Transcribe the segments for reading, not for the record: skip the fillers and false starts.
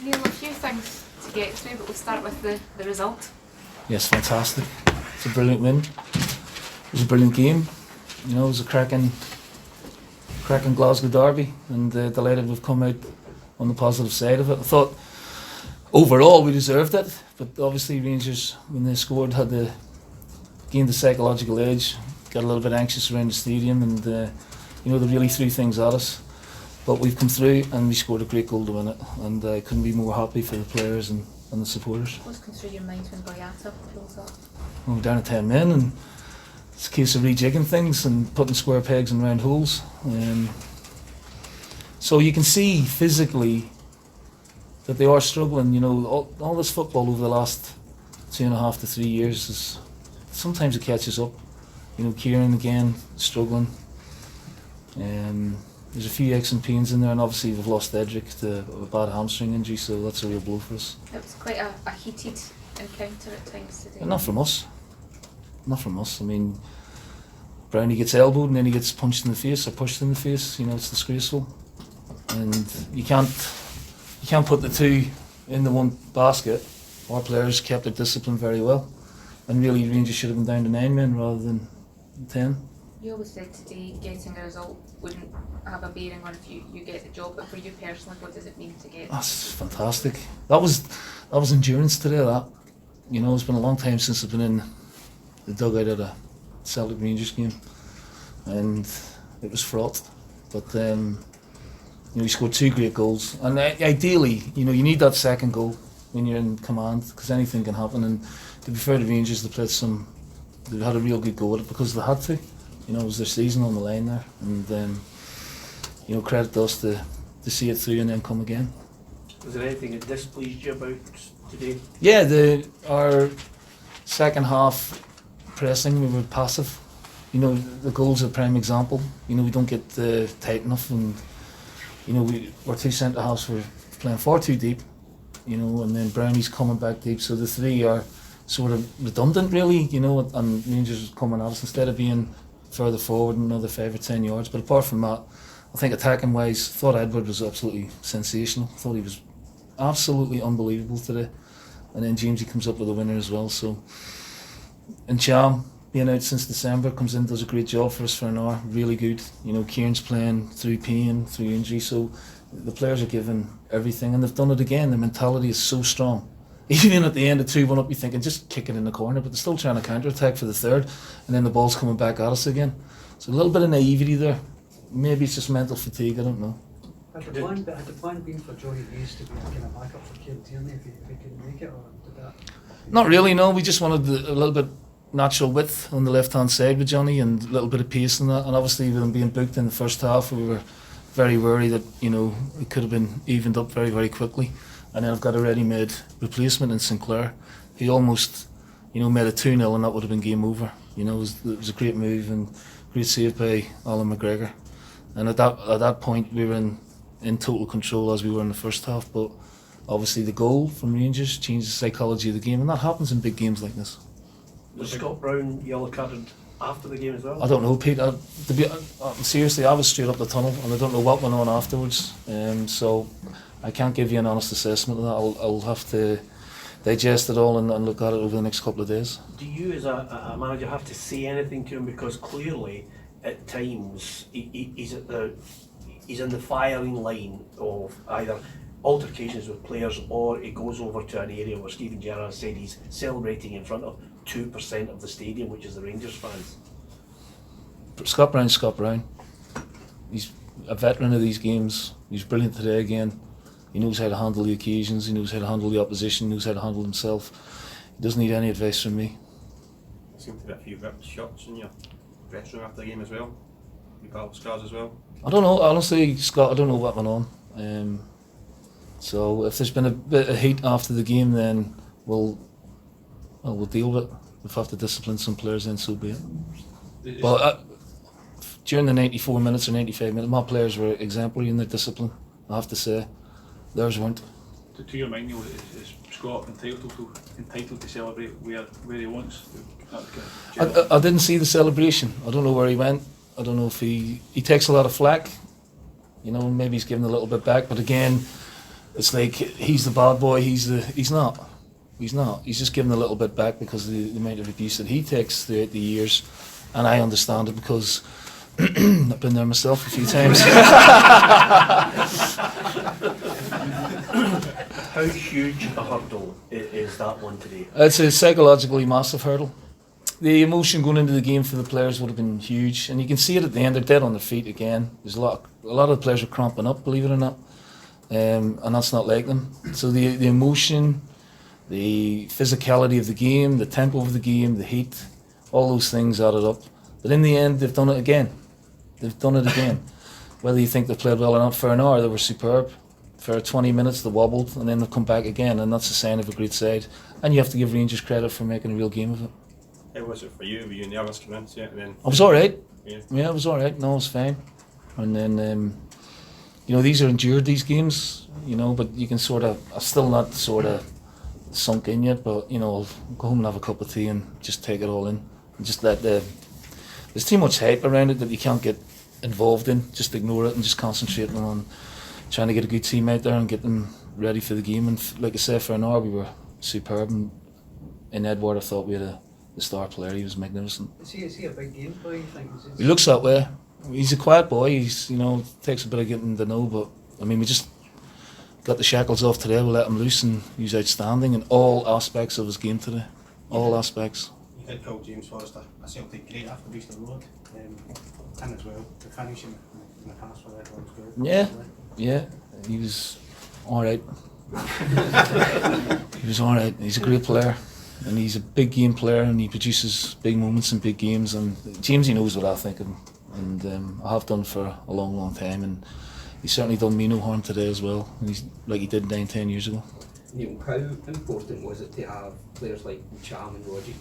Neil, a few things to get through, but we'll start with the result. Yes, fantastic. It's a brilliant win. It was a brilliant game. You know, it was a cracking Glasgow derby, and delighted we've come out on the positive side of it. I thought overall we deserved it, but obviously Rangers, when they scored, gained the psychological edge, got a little bit anxious around the stadium, and you know, they really threw things at us. But we've come through and we scored a great goal to win it, and I couldn't be more happy for the players and the supporters. What's going through your mind when Boyata pulls up? Well, we're down to 10 men, and it's a case of rejigging things and putting square pegs in round holes. So you can see physically that they are struggling. You know, all this football over the last 2.5 to 3 years is sometimes it catches up. You know, Kieran again struggling. There's a few aches and pains in there, and obviously we've lost Edric to a bad hamstring injury, so that's a real blow for us. It was quite a heated encounter at times today. Not from us. Not from us. I mean, Brownie gets elbowed and then he gets punched in the face or pushed in the face. You know, it's disgraceful, and you can't put the two in the one basket. Our players kept their discipline very well, and really Rangers should have been down to 9 men rather than 10. You always said today getting a result wouldn't have a bearing on if you get the job, but for you personally, what does it mean to get? That's fantastic. That was endurance today. That, you know, it's been a long time since I've been in the dugout at a Celtic Rangers game, and it was fraught. But you know, we scored 2 great goals, and ideally, you know, you need that second goal when you're in command, because anything can happen. And to be fair to Rangers, they had a real good go at it because they had to. You know, it was their season on the line there, and you know, credit to us to see it through and then come again. Was there anything that displeased you about today? Yeah, our second half pressing, we were passive. You know, the goal's a prime example. You know, we don't get tight enough, and you know, our 2 centre halves were playing far too deep. You know, and then Brownie's coming back deep, so the 3 are sort of redundant, really. You know, and Rangers coming at us instead of being further forward another 5 or 10 yards. But apart from that, I think attacking wise, thought Edward was absolutely sensational. Thought he was absolutely unbelievable today. And then Jamesy comes up with a winner as well. So, and Cham, being out since December, comes in, does a great job for us for an hour. Really good. You know, Kieran's playing through pain, through injury. So the players are giving everything, and they've done it again. Their mentality is so strong. Even at the end of 2-1 up, you're thinking just kick it in the corner, but they're still trying to counter-attack for the third, and then the ball's coming back at us again. So a little bit of naivety there. Maybe it's just mental fatigue, I don't know. Had the plan been for Johnny Hayes to be a kind of backup for Kieran Tierney if he couldn't make it, or did that? Not really, no. We just wanted a little bit natural width on the left-hand side with Johnny, and a little bit of pace in that. And obviously with him being booked in the first half, we were very worried that, you know, it could have been evened up very, very quickly. And then I've got a ready-made replacement in Sinclair. He almost, you know, made a 2-0, and that would have been game over. You know, it was a great move and great save by Alan McGregor. And at that point, we were in total control as we were in the first half. But obviously, the goal from Rangers changed the psychology of the game, and that happens in big games like this. Was Scott Brown yellow carded after the game as well? I don't know, Pete. Seriously, I was straight up the tunnel, and I don't know what went on afterwards. So I can't give you an honest assessment of that. I'll have to digest it all and look at it over the next couple of days. Do you, as a manager, have to say anything to him, because clearly at times he's in the firing line of either altercations with players, or he goes over to an area where Stephen Gerrard said he's celebrating in front of 2% of the stadium, which is the Rangers fans? Scott Brown. He's a veteran of these games. He's brilliant today again. He knows how to handle the occasions, he knows how to handle the opposition, he knows how to handle himself. He doesn't need any advice from me. There seemed to be a few ripped shots in your dressing room after the game as well. You battle scars as well. I don't know, honestly, Scott, I don't know what went on. So if there's been a bit of heat after the game, then we'll deal with it. If we have to discipline some players, then so be it. But during the 94 minutes or 95 minutes, my players were exemplary in their discipline, I have to say. Theirs weren't. To your mind, Neil, is Scott entitled to celebrate where he wants? I didn't see the celebration. I don't know where he went. I don't know if he takes a lot of flack. You know, maybe he's giving a little bit back. But again, it's like he's the bad boy. He's not. He's not. He's just giving a little bit back because of the amount of abuse that he takes throughout the years, and I understand it because I've been there myself a few times. How huge a hurdle is that one today? It's a psychologically massive hurdle. The emotion going into the game for the players would have been huge, and you can see it at the end. They're dead on their feet again. There's a lot of the players are cramping up, believe it or not, and that's not like them. So the emotion, the physicality of the game, the tempo of the game, the heat, all those things added up. But in the end, they've done it again. They've done it again. Whether you think they've played well or not, for an hour they were superb. For 20 minutes they wobbled, and then they've come back again, and that's a sign of a great side. And you have to give Rangers credit for making a real game of it. How was it for you? Were you nervous coming into it? And then I was alright. Yeah. It was alright. No, it was fine. And then, these are endured, these games, but you can I'm still not sunk in yet, but, I'll go home and have a cup of tea and just take it all in. And just let there's too much hype around it that you can't get involved in. Just ignore it and just concentrate on trying to get a good team out there and get them ready for the game. And like I said, for an hour we were superb. And in Edward, I thought we had the star player. He was magnificent. Is he a big game player, you think? He looks that way. He's a quiet boy. He's takes a bit of getting to know, but I mean we just got the shackles off today. We let him loose, and he was outstanding in all aspects of his game today. All aspects. You did call James Forrester a Celtic great after Easter Road, and as well the finishing in the past for that was good. Yeah, he was alright. He was alright. He's a great player, and he's a big game player, and he produces big moments in big games. And James, he knows what I think of him, and I have done for a long, long time. And he's certainly done me no harm today as well. And he's like he did 9-10 years ago. Neil, how important was it to have players like Charm and Logic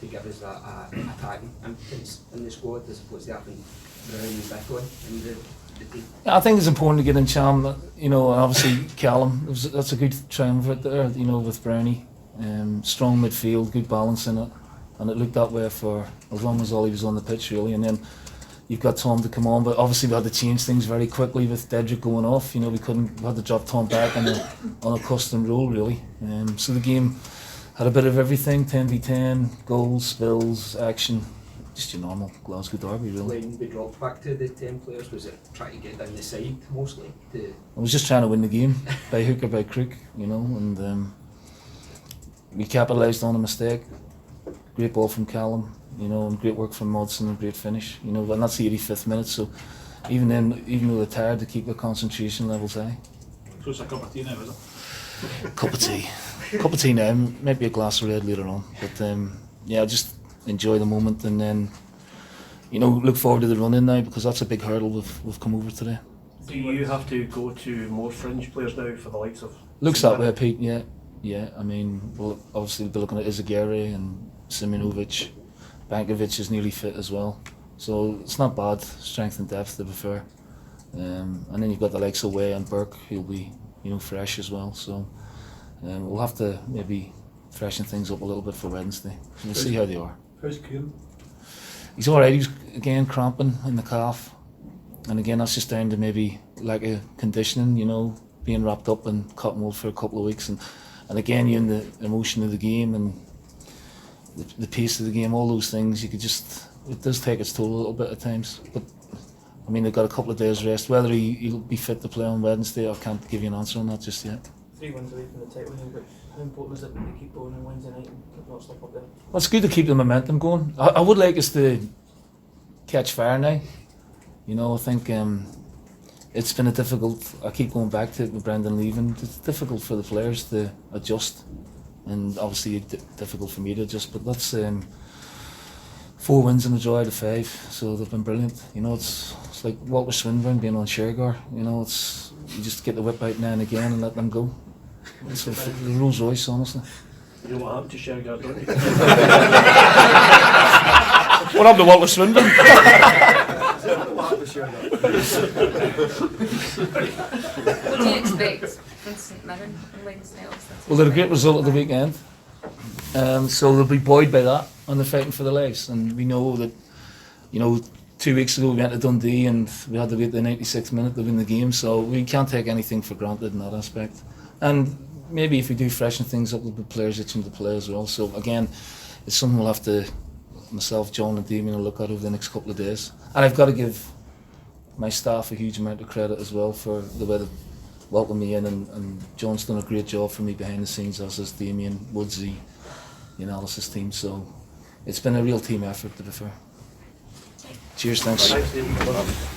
to give us that attacking impotence in the squad as opposed to having Brown and Bickley in the team? I think it's important to get in Cham, and obviously Callum. That's a good triumvirate there, with Brownie. Strong midfield, good balance in it, and it looked that way for as long as Ollie was on the pitch, really. And then you've got Tom to come on, but obviously we had to change things very quickly with Dedrick going off. We had to drop Tom back on a custom role, really. So the game had a bit of everything: 10v10, goals, spills, action. Just your normal Glasgow derby, really. When we dropped back to the 10 players, was it trying to get down the side mostly? I was just trying to win the game by hook or by crook, and we capitalised on a mistake. Great ball from Callum, and great work from Modson and great finish, and that's the 85th minute. So even though they're tired, to keep their concentration levels high. So it's a cup of tea now, is it? Cup of tea now, maybe a glass of red later on. But just enjoy the moment, and then look forward to the run in now, because that's a big hurdle we've come over today. Do you have to go to more fringe players now for the likes of? Looks that way, Pete. Yeah. I mean, we'll obviously be looking at Izagirre and Simonovic. Bankovic is nearly fit as well, so it's not bad. Strength and depth, to be fair. And then you've got the likes of Way and Burke, who'll be fresh as well. So we'll have to maybe freshen things up a little bit for Wednesday. We'll see how they are. How's Kieran? He's alright. He's again cramping in the calf, and again that's just down to maybe lack of conditioning. Being wrapped up in cotton wool for a couple of weeks, and again you're in the emotion of the game and the pace of the game. All those things, it does take its toll a little bit at times. But I mean, they've got a couple of days rest. Whether he'll be fit to play on Wednesday, I can't give you an answer on that just yet. 3 wins away from the title, but how important is it to keep going on Wednesday night and not stop up there? Well, it's good to keep the momentum going. I would like us to catch fire now. I think it's been I keep going back to it with Brendan leaving. It's difficult for the players to adjust, and obviously difficult for me to adjust. But that's 4 wins and a draw out of 5, so they've been brilliant. It's like Walter Swinburne being on Shergar. You just get the whip out now and again and let them go. It's a Rolls Royce, honestly. You know what happened to Shergar, don't you? What happened to Walter Swinburne? What do you expect from St Mirren on Wednesday? Well, they're a great result of the weekend. So they'll be buoyed by that, and they're fighting for their lives. And we know that, 2 weeks ago we went to Dundee and we had to wait the 96th minute to win the game, so we can't take anything for granted in that aspect. And maybe if we do freshen things up, there'll be players itching to play as well. So again, it's something we'll have to, myself, John and Damien, will look at over the next couple of days. And I've got to give my staff a huge amount of credit as well for the way they welcomed me in, and John's done a great job for me behind the scenes, as has Damien, Woodsy, the analysis team. So it's been a real team effort, to be fair. Cheers, thanks. Thanks, David.